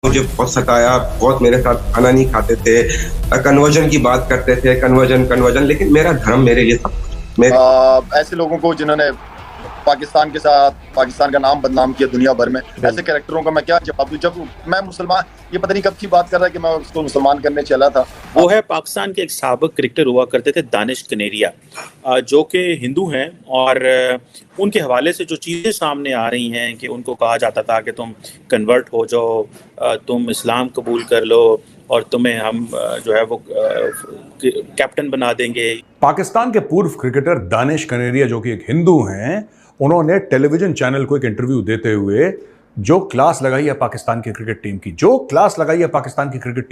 मुझे बहुत सताया, बहुत मेरे साथ खाना नहीं खाते थे, कन्वर्जन की बात करते थे, कन्वर्जन, लेकिन मेरा धर्म मेरे लिए सब कुछ। ऐसे लोगों को जिन्होंने पाकिस्तान के साथ पाकिस्तान का नाम बदनाम किया दुनिया भर में, ऐसे कैरेक्टरों का मैं क्या जवाब दूं? जब मैं मुसलमान, ये पता नहीं कब की बात कर रहा है कि मैं उसको मुसलमान करने चला था। वो है पाकिस्तान के एक साबिक क्रिकेटर हुआ करते थे दानिश कनेरिया, जो कि हिंदू हैं, और उनके हवाले से जो चीज़ें सामने आ रही हैं कि उनको कहा जाता था कि तुम कन्वर्ट हो जाओ, तुम इस्लाम कबूल कर लो और तुम्हें हम जो है वो कैप्टन बना देंगे। पाकिस्तान के पूर्व क्रिकेटर दानिश कनेरिया, जो कि एक हिंदू हैं, उन्होंने टेलीविजन चैनल को एक इंटरव्यू देते हुए जो क्लास लगाई है पाकिस्तान की क्रिकेट टीम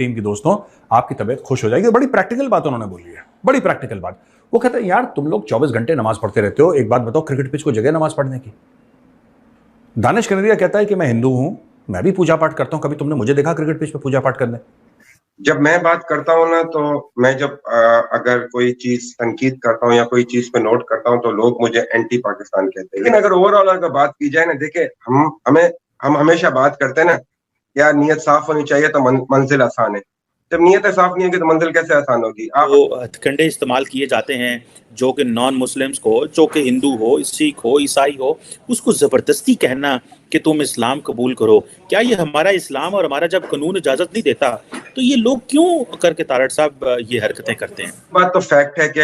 की, दोस्तों आपकी तबीयत खुश हो जाएगी। बड़ी प्रैक्टिकल बात उन्होंने बोली है, बड़ी प्रैक्टिकल बात। वो कहते हैं यार तुम लोग 24 घंटे नमाज पढ़ते रहते हो, एक बात बताओ, क्रिकेट पिच को जगह नमाज पढ़ने की? दानिश कनेरिया कहता है कि मैं हिंदू हूं, मैं भी पूजा पाठ करता हूं, कभी तुमने मुझे देखा क्रिकेट पिच पे पूजा पाठ करने? जब मैं बात करता हूँ ना, तो मैं जब अगर कोई चीज तनकीद करता हूँ या कोई चीज पे नोट करता हूँ तो लोग मुझे एंटी पाकिस्तान कहते हैं। लेकिन अगर ओवरऑल अगर बात की जाए ना, देखे हम हमेशा बात करते हैं ना, यार नीयत साफ होनी चाहिए तो मंजिल आसान है। जब नीयत साफ नहीं होगी तो मंजिल कैसे आसान होगी? वो हथकंडे इस्तेमाल किए जाते हैं जो कि नॉन मुस्लिम्स को, जो कि हिंदू हो, सिख हो, ईसाई हो, उसको ज़बरदस्ती कहना कि तुम इस्लाम कबूल करो। क्या ये हमारा इस्लाम और हमारा जब कानून इजाज़त नहीं देता तो ये लोग क्यों करके तारड़ साहब ये हरकतें करते हैं? बात तो फैक्ट है कि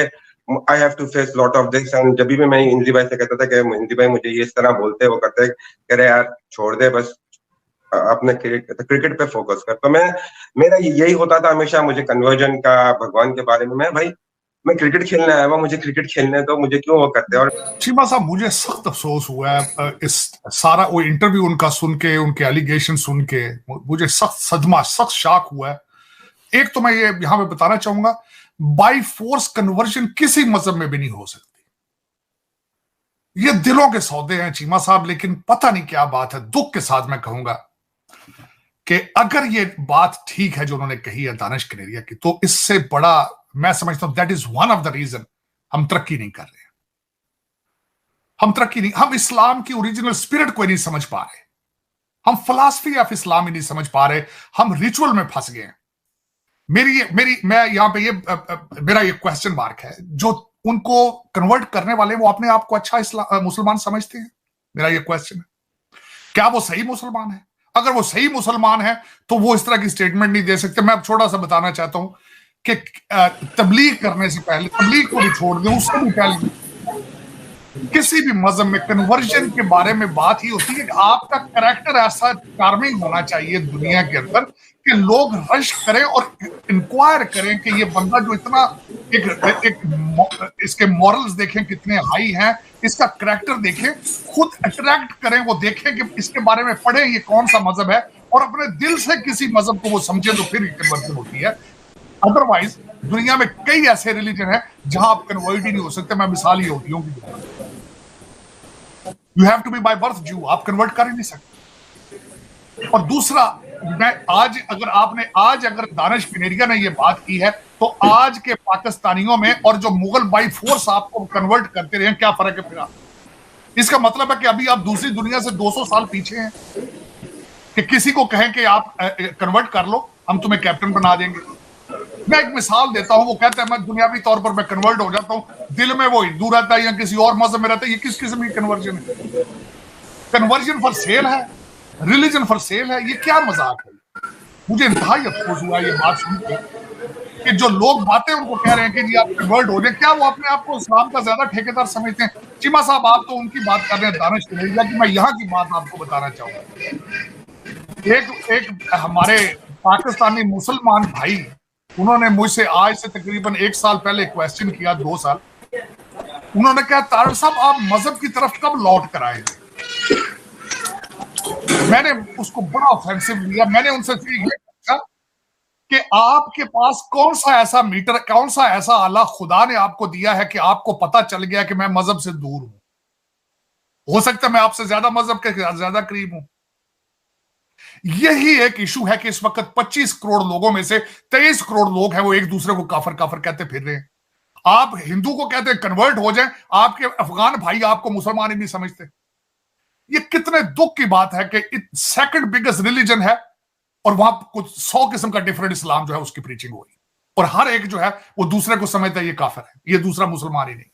I have to face lot of this. And जब भी मैं हिंदी भाई से कहता था कि हिंदी भाई मुझे ये इस तरह बोलते हैं, वो कहते हैं कह रहे यार छोड़ दे, बस अपने क्रिकेट पे फोकस कर। तो मेरा यही होता था हमेशा, मुझे कन्वर्जन का, भगवान के बारे में, मैं क्रिकेट खेलने आया हुआ, मुझे क्रिकेट खेलने दो, मुझे क्यों वो करते हैं। और चीमा साहब, मुझे सख्त अफसोस हुआ है इस सारा वो इंटरव्यू उनका सुन के, उनके एलिगेशन सुन के मुझे सख्त सदमा, सख्त शॉक हुआ है। एक तो मैं ये यहां पे बताना चाहूंगा, बाय फोर्स कन्वर्जन किसी मजहब में भी नहीं हो सकती। ये दिलों के सौदे हैं चीमा साहब, लेकिन पता नहीं क्या बात है, दुख के साथ मैं कहूंगा कि अगर ये बात ठीक है जो उन्होंने कही है दानिश कनेरिया की, तो इससे बड़ा मैं समझता हूं that is one of the reason हम तरक्की नहीं कर रहे हैं। हम इस्लाम की ओरिजिनल स्पिरिट को नहीं समझ पा रहे, हम फिलॉसफी ऑफ इस्लाम ही नहीं समझ पा रहे, हम रिचुअल में फंस गए हैं। मैं यहां पे मेरा ये क्वेश्चन मार्क है, जो उनको कन्वर्ट करने वाले वो अपने आप को अच्छा मुसलमान समझते हैं? मेरा ये क्वेश्चन है, क्या वो सही मुसलमान है? अगर वो सही मुसलमान है तो वो इस तरह की स्टेटमेंट नहीं दे सकते। मैं अब छोटा सा बताना चाहता हूं कि तबलीग करने से पहले, तबलीग को भी छोड़ दें, उससे भी पहले किसी भी मजहब में कन्वर्जन के बारे में बात ही होती है कि आपका करैक्टर ऐसा चार्मिंग होना चाहिए दुनिया के अंदर कि लोग रश करें और इंक्वायर करें कि ये बंदा जो इतना इसके मॉरल्स देखें कितने हाई हैं, इसका करैक्टर देखें, खुद अट्रैक्ट करें, वो देखें कि इसके बारे में पढ़ें ये कौन सा मजहब है, और अपने दिल से किसी मजहब को वो समझे, तो फिर कन्वर्जन होती है। अदरवाइज दुनिया में कई ऐसे रिलीजन है जहां आप कन्वर्ट ही नहीं हो सकते। मैं मिसाल ही होती हूँ, you have to be by birth Jew, आप कन्वर्ट कर ही नहीं सकते। और दूसरा, मैं अगर दानिश कनेरिया ने ये बात की है, तो आज के पाकिस्तानियों में और जो मुगल बाय फोर्स आपको कन्वर्ट करते रहे, क्या फर्क है फिर? इसका मतलब है कि अभी आप दूसरी दुनिया से 200 साल पीछे हैं कि किसी को कहें कि आप कन्वर्ट कर लो, हम तुम्हें कैप्टन बना देंगे। मैं एक मिसाल देता हूं, वो कहता है मैं दुनियावी तौर पर मैं कन्वर्ट हो जाता हूं, दिल में वो हिंदू रहता है या किसी और मजहब में रहता है। ये किस किस्म की कन्वर्जन है? कन्वर्जन फॉर सेल है, रिलीजन फॉर सेल है, ये क्या मजाक है? मुझे इंतहाई अफसोस हुआ ये बात सुनकर कि जो लोग बातें उनको कह रहे हैं कि जी आप कन्वर्ट हो जाए, क्या वो अपने आप को इस्लाम का ज्यादा ठेकेदार समझते हैं? चीमा साहब, आप तो उनकी बात कर रहे हैं दानिश कनेरिया की, मैं यहाँ की बात आपको बताना चाहूंगा। एक हमारे पाकिस्तानी मुसलमान भाई, उन्होंने मुझसे आज से तकरीबन 1 साल पहले क्वेश्चन किया, 2 साल। उन्होंने कहा तारड़ साहब आप मजहब की तरफ कब लौट कर आएंगे? मैंने उसको बड़ा ऑफेंसिव लिया। मैंने उनसे ये पूछा कि आपके पास कौन सा ऐसा मीटर, कौन सा ऐसा आला खुदा ने आपको दिया है कि आपको पता चल गया कि मैं मजहब से दूर हूं? हो सकता है मैं आपसे ज्यादा मजहब के ज्यादा करीब हूं। यही एक इशू है कि इस वक्त 25 करोड़ लोगों में से 23 करोड़ लोग हैं वो एक दूसरे को काफर काफर कहते फिर रहे हैं। आप हिंदू को कहते हैं कन्वर्ट हो जाए, आपके अफगान भाई आपको मुसलमान ही नहीं समझते। ये कितने दुख की बात है कि सेकंड बिगेस्ट रिलीजन है और वहां कुछ 100 किस्म का डिफरेंट इस्लाम जो है उसकी प्रीचिंग हुई, और हर एक जो है वो दूसरे को समझता है ये काफिर है, ये दूसरा मुसलमान ही नहीं।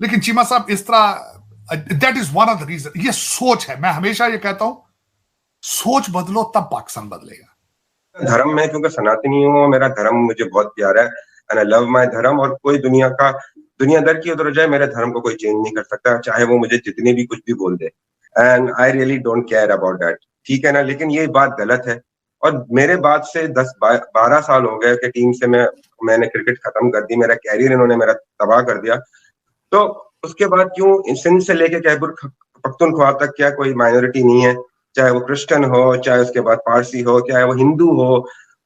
लेकिन चीमा साहब इस तरह, that is one of the reason, ये सोच है। मैं हमेशा ये कहता हूं, सोच बदलो तब पाकिस्तान बदलेगा। धर्म में, क्योंकि सनातनी हूँ, मेरा धर्म मुझे बहुत प्यारा है, एंड आई लव माय धर्म, और कोई दुनियादार की उधर जाए, मेरे धर्म को कोई चेंज नहीं कर सकता, चाहे वो मुझे जितने भी कुछ भी बोल दे, and I really don't care about that, ठीक है ना। लेकिन ये बात गलत है, और मेरे बाद से 10-12 साल हो गए कि टीम से मैंने क्रिकेट खत्म कर दी, मेरा कैरियर इन्होंने मेरा तबाह कर दिया। तो उसके बाद क्यों सिंध से लेके खैबर पख्तूनख्वा तक क्या कोई माइनॉरिटी नहीं है, चाहे वो क्रिश्चियन हो, चाहे उसके बाद पारसी हो, चाहे वो हिंदू हो,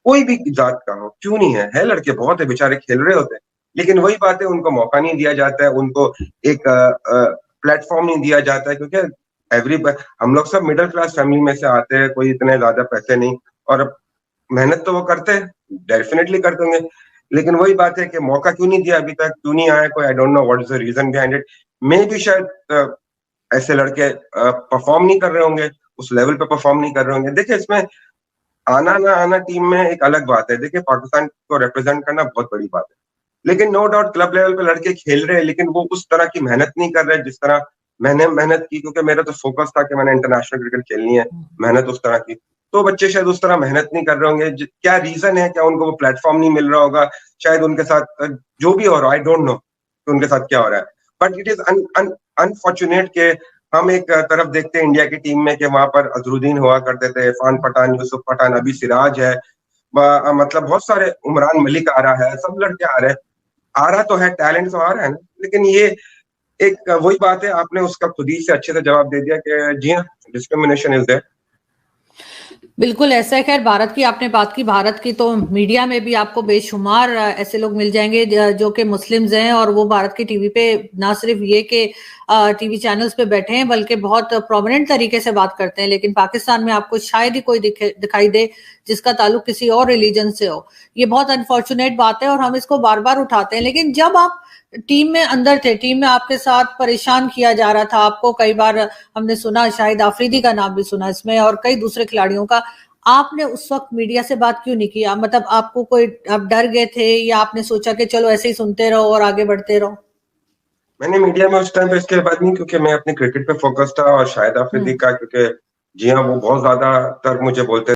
कोई भी जात का हो, क्यों नहीं है? लड़के बहुत है, बेचारे खेल रहे होते हैं, लेकिन वही बात है, उनको मौका नहीं दिया जाता है, उनको एक प्लेटफॉर्म नहीं दिया जाता है, क्योंकि हम लोग सब मिडिल क्लास फैमिली में से आते हैं, कोई इतने ज्यादा पैसे नहीं, और मेहनत तो वो करते हैं, डेफिनेटली करते होंगे, लेकिन वही बात है कि मौका क्यों नहीं दिया अभी तक, क्यों नहीं आया कोई, I don't know what is the reason behind it. मे भी शायद ऐसे लड़के परफॉर्म नहीं कर रहे होंगे, उस लेवल पे परफॉर्म नहीं कर रहे होंगे। देखिए, इसमें आना ना आना टीम में एक अलग बात है, देखिए पाकिस्तान को रिप्रेजेंट करना बहुत बड़ी बात है, लेकिन नो डाउट क्लब लेवल पे लड़के खेल रहे हैं, लेकिन वो उस तरह की मेहनत नहीं कर रहे जिस तरह मैंने मेहनत की, क्योंकि मेरा तो फोकस था कि मैंने इंटरनेशनल क्रिकेट खेलनी है, मेहनत उस तरह की। तो बच्चे शायद उस तरह मेहनत नहीं कर रहे होंगे, क्या रीजन है, क्या उनको वो प्लेटफॉर्म नहीं मिल रहा होगा, शायद उनके साथ जो भी हो रहा है, आई डोंट नो कि उनके साथ क्या हो रहा है, बट इट इज अनफॉर्चुनेट के हम एक तरफ देखते हैं इंडिया की टीम में कि वहां पर अजरुद्दीन हुआ करते थे, इरफान पठान, यूसुफ पठान, अभी सिराज है, मतलब बहुत सारे, उमरान मलिक आ रहा है, सब लड़के आ रहा तो है, टैलेंट तो आ रहा है ना। लेकिन ये एक वही बात है, आपने उसका खुद ही से अच्छे से जवाब दे दिया कि जी हाँ, डिस्क्रिमिनेशन इज देयर। बिल्कुल ऐसा है। खैर, भारत की आपने बात की, भारत की तो मीडिया में भी आपको बेशुमार ऐसे लोग मिल जाएंगे जो कि मुस्लिम्स हैं, और वो भारत की टीवी पे ना सिर्फ ये कि टीवी चैनल्स पे बैठे हैं, बल्कि बहुत प्रोमिनेंट तरीके से बात करते हैं, लेकिन पाकिस्तान में आपको शायद ही कोई दिखाई दे जिसका ताल्लुक किसी और रिलीजन से हो। ये बहुत अनफॉर्चुनेट बात है और हम इसको बार बार उठाते हैं। लेकिन जब आप टीम में अंदर थे, टीम में आपके साथ परेशान किया जा रहा था, आपको कई बार हमने सुना, शाहिद आफरीदी का नाम भी सुना इसमें, और कई दूसरे खिलाड़ियों का, आपने उस वक्त मीडिया से बात क्यों नहीं किया? मतलब आपको कोई, आप डर गए थे, या आपने सोचा कि चलो ऐसे ही सुनते रहो और आगे बढ़ते रहो? मैंने मीडिया में उस टाइम पे इसके बाद नहीं, क्योंकि मैं अपने क्रिकेट पे फोकस था, और शाहिद आफरीदी का, क्योंकि जी हाँ, वो बहुत ज्यादा तर मुझे बोलते